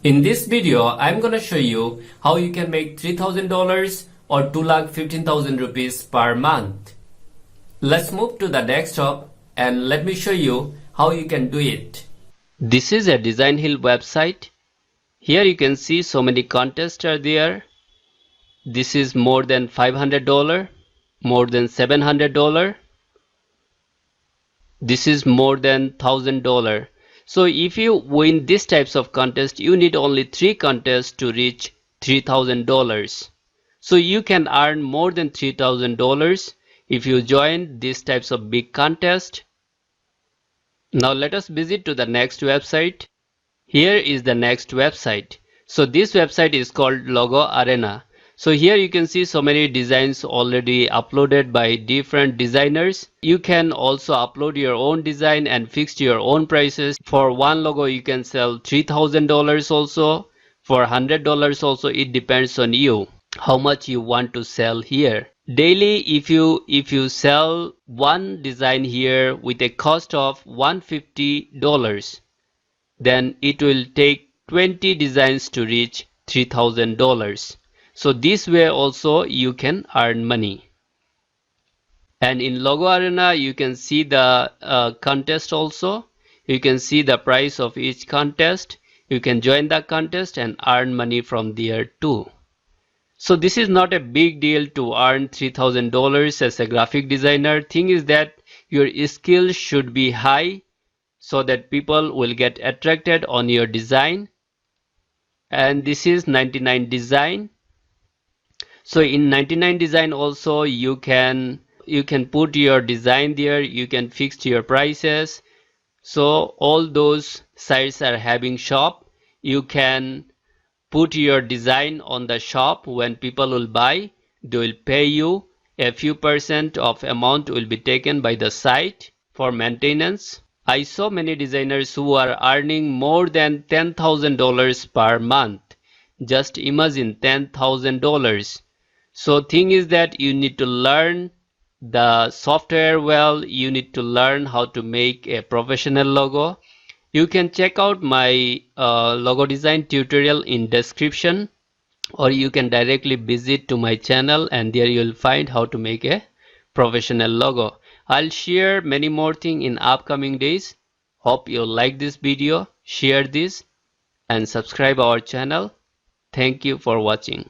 In this video, I'm gonna show you how you can make $3,000 or 2,15,000 rupees per month. Let's move to the desktop and let me show you how you can do it. This is a Design Hill website. Here you can see so many contests are there. This is more than $500, more than $700. This is more than $1,000. So if you win these types of contest, you need only 3 contests to reach $3,000. So you can earn more than $3,000 if you join these types of big contest. Now let us visit to the next website. Here is the next website. So this website is called Logo Arena. So here you can see so many designs already uploaded by different designers. You can also upload your own design and fix your own prices. For one logo you can sell $3,000 also. For $100 also, it depends on you how much you want to sell here. Daily if you sell one design here with a cost of $150, then it will take 20 designs to reach $3,000. So this way also you can earn money. And in Logo Arena you can see the contest also. You can see the price of each contest. You can join the contest and earn money from there too. So this is not a big deal to earn $3,000 as a graphic designer. Thing is that your skills should be high so that people will get attracted on your design. And this is 99 design. So in 99 design also you can put your design there, you can fix your prices. So all those sites are having shop. You can put your design on the shop. When people will buy, they will pay you. A few % of amount will be taken by the site for maintenance. I saw many designers who are earning more than $10,000 per month. Just imagine $10,000. So thing is that you need to learn the software well. You need to learn how to make a professional logo. You can check out my logo design tutorial in description, or you can directly visit to my channel and there you'll find how to make a professional logo. I'll share many more things in upcoming days. Hope you like this video, share this and subscribe our channel. Thank you for watching.